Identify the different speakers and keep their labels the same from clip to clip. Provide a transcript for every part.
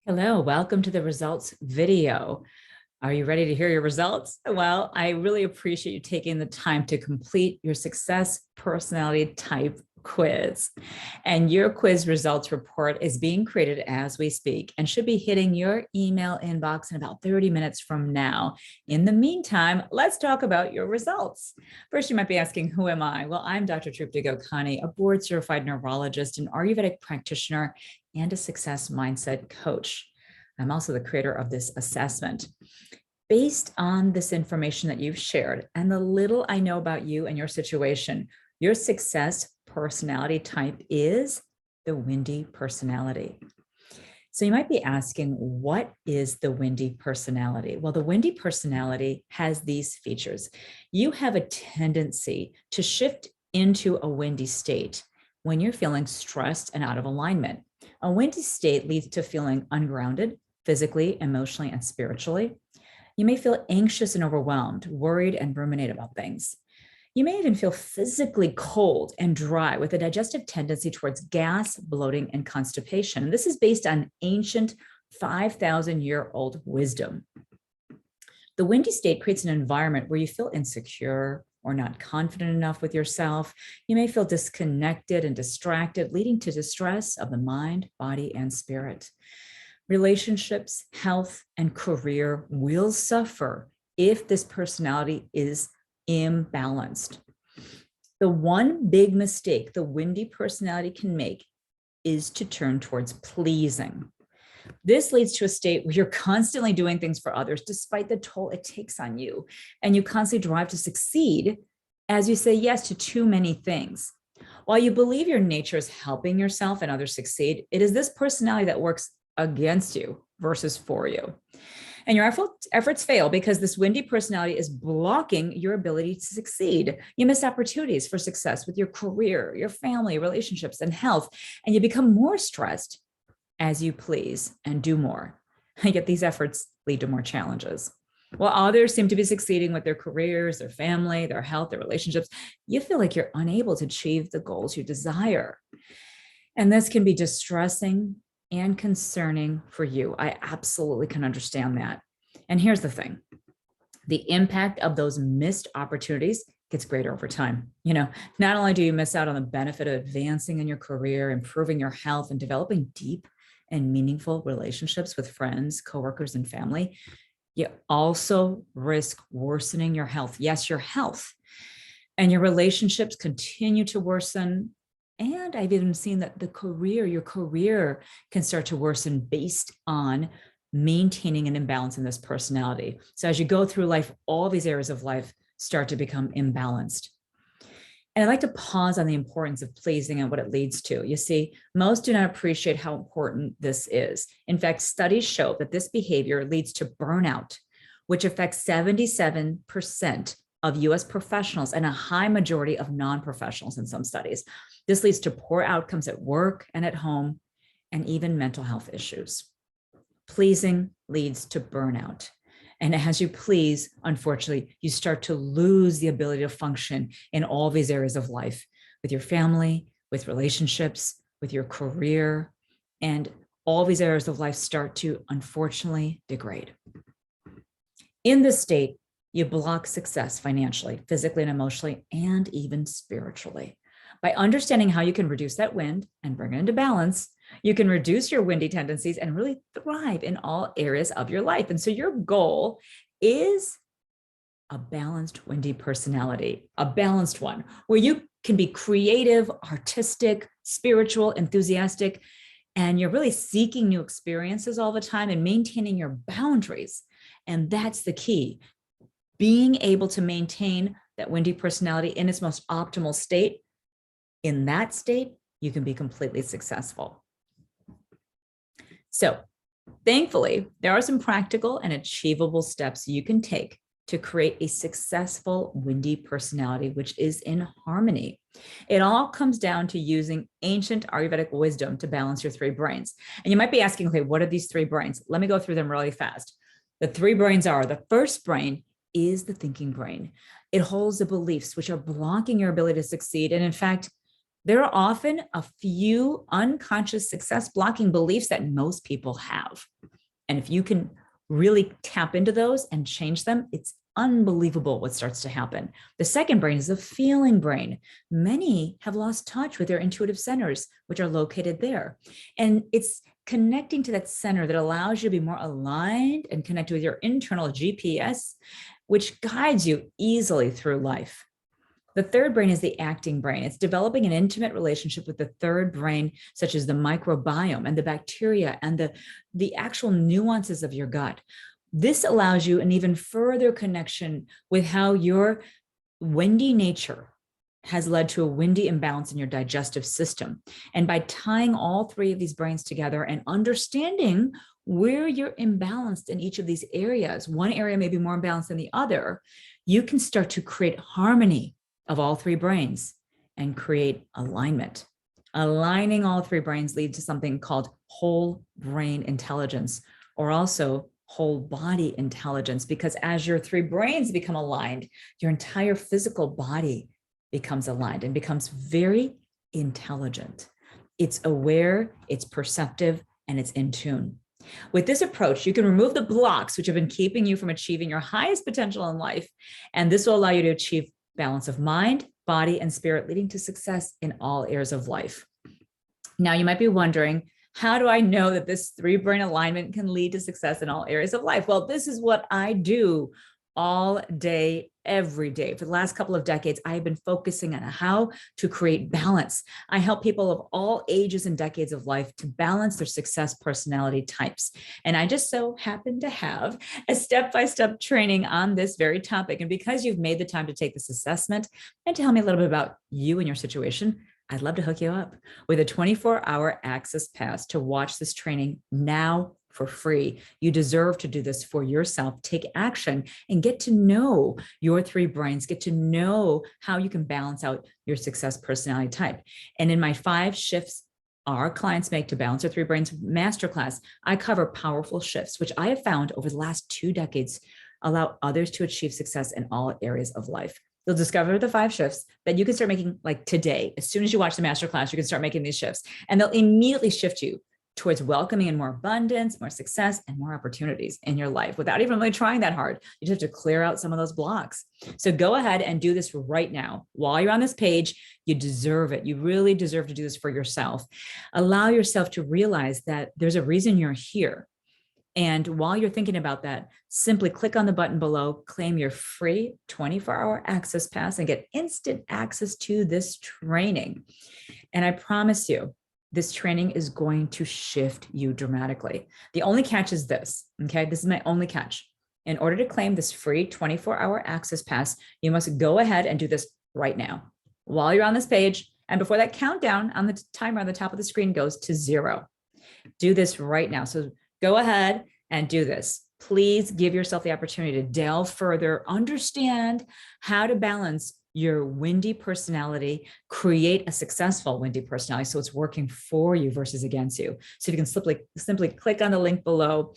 Speaker 1: Hello, welcome to the results video. Are you ready to hear your results? Well, I really appreciate you taking the time to complete your success personality type quiz. And your quiz results report is being created as we speak and should be hitting your email inbox in about 30 minutes from now. In the meantime, let's talk about your results. First, you might be asking, who am I? Well, I'm Dr. Trupti Gokani, a board certified neurologist, an Ayurvedic practitioner, and a success mindset coach. I'm also the creator of this assessment. Based on this information that you've shared and the little I know about you and your situation, your success personality type is the windy personality. So you might be asking, what is the windy personality? Well, the windy personality has these features. You have a tendency to shift into a windy state when you're feeling stressed and out of alignment. A windy state leads to feeling ungrounded, physically, emotionally, and spiritually. You may feel anxious and overwhelmed, worried and ruminate about things. You may even feel physically cold and dry with a digestive tendency towards gas, bloating, and constipation. And this is based on ancient 5,000-year-old wisdom. The windy state creates an environment where you feel insecure or not confident enough with yourself. You may feel disconnected and distracted, leading to distress of the mind, body, and spirit. Relationships, health, and career will suffer if this personality is imbalanced. The one big mistake the windy personality can make is to turn towards pleasing. This leads to a state where you're constantly doing things for others despite the toll it takes on you, and you constantly drive to succeed as you say yes to too many things. While you believe your nature is helping yourself and others succeed, it is this personality that works against you versus for you. And your efforts fail because this windy personality is blocking your ability to succeed. You miss opportunities for success with your career, your family, relationships, and health, and you become more stressed as you please and do more. And yet these efforts lead to more challenges. While others seem to be succeeding with their careers, their family, their health, their relationships, you feel like you're unable to achieve the goals you desire. And this can be distressing and concerning for you. I absolutely can understand that. And here's the thing. The impact of those missed opportunities gets greater over time. Not only do you miss out on the benefit of advancing in your career, improving your health, and developing deep and meaningful relationships with friends, coworkers, and family, you also risk worsening your health. Yes, your health. And your relationships continue to worsen. And I've even seen that your career can start to worsen based on maintaining an imbalance in this personality. So as you go through life, all these areas of life start to become imbalanced. And I'd like to pause on the importance of pleasing and what it leads to. You see, most do not appreciate how important this is. In fact, studies show that this behavior leads to burnout, which affects 77% of US professionals and a high majority of non-professionals in some studies. This leads to poor outcomes at work and at home, and even mental health issues. Pleasing leads to burnout. And as you please, unfortunately, you start to lose the ability to function in all these areas of life, with your family, with relationships, with your career, and all these areas of life start to, unfortunately, degrade. In this state, you block success financially, physically and emotionally, and even spiritually. By understanding how you can reduce that wind and bring it into balance, you can reduce your windy tendencies and really thrive in all areas of your life. And so your goal is a balanced windy personality, a balanced one where you can be creative, artistic, spiritual, enthusiastic, and you're really seeking new experiences all the time and maintaining your boundaries. And that's the key. Being able to maintain that windy personality in its most optimal state. In that state, you can be completely successful. So thankfully, there are some practical and achievable steps you can take to create a successful windy personality, which is in harmony. It all comes down to using ancient Ayurvedic wisdom to balance your three brains. And you might be asking, okay, what are these three brains? Let me go through them really fast. The three brains are, the first brain is the thinking brain. It holds the beliefs which are blocking your ability to succeed. And in fact, there are often a few unconscious success blocking beliefs that most people have. And if you can really tap into those and change them, it's unbelievable what starts to happen. The second brain is the feeling brain. Many have lost touch with their intuitive centers, which are located there. And it's connecting to that center that allows you to be more aligned and connected with your internal GPS, which guides you easily through life. The third brain is the acting brain. It's developing an intimate relationship with the third brain, such as the microbiome and the bacteria and the actual nuances of your gut. This allows you an even further connection with how your windy nature has led to a windy imbalance in your digestive system. And by tying all three of these brains together and understanding where you're imbalanced in each of these areas, one area may be more imbalanced than the other, you can start to create harmony of all three brains and create alignment. Aligning all three brains leads to something called whole brain intelligence, or also whole body intelligence, because as your three brains become aligned, your entire physical body becomes aligned and becomes very intelligent. It's aware, it's perceptive, and it's in tune. With this approach, you can remove the blocks which have been keeping you from achieving your highest potential in life, and this will allow you to achieve balance of mind, body, and spirit, leading to success in all areas of life. Now, you might be wondering, how do I know that this three brain alignment can lead to success in all areas of life? Well, this is what I do all day, every day. For the last couple of decades, I have been focusing on how to create balance. I help people of all ages and decades of life to balance their success personality types. And I just so happen to have a step-by-step training on this very topic. And because you've made the time to take this assessment and to tell me a little bit about you and your situation, I'd love to hook you up with a 24-hour access pass to watch this training now for free. You deserve to do this for yourself. Take action and get to know your three brains, get to know how you can balance out your success personality type. And in my 5 shifts our clients make to balance their three brains masterclass, I cover powerful shifts, which I have found over the last 2 decades allow others to achieve success in all areas of life. You'll discover the 5 shifts that you can start making like today. As soon as you watch the masterclass, you can start making these shifts, and they'll immediately shift you towards welcoming in more abundance, more success, and more opportunities in your life without even really trying that hard. You just have to clear out some of those blocks. So go ahead and do this right now. While you're on this page, you deserve it. You really deserve to do this for yourself. Allow yourself to realize that there's a reason you're here. And while you're thinking about that, simply click on the button below, claim your free 24-hour access pass, and get instant access to this training. And I promise you, this training is going to shift you dramatically. The only catch is this, okay? This is my only catch. In order to claim this free 24-hour access pass, you must go ahead and do this right now. While you're on this page, and before that countdown on the timer on the top of the screen goes to 0. Do this right now. So go ahead and do this. Please give yourself the opportunity to delve further, understand how to balance your windy personality, create a successful windy personality so it's working for you versus against you. So you can simply click on the link below,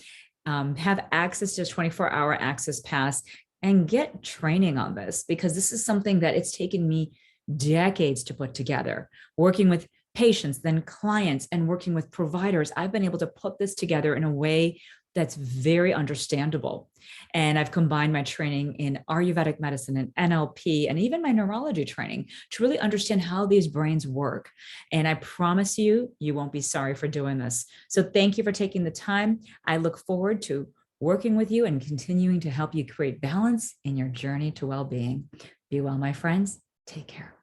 Speaker 1: have access to a 24-hour access pass, and get training on this, because this is something that it's taken me decades to put together. Working with patients, then clients, and working with providers, I've been able to put this together in a way that's very understandable. And I've combined my training in Ayurvedic medicine and NLP and even my neurology training to really understand how these brains work. And I promise you, you won't be sorry for doing this. So thank you for taking the time. I look forward to working with you and continuing to help you create balance in your journey to well-being. Be well, my friends. Take care.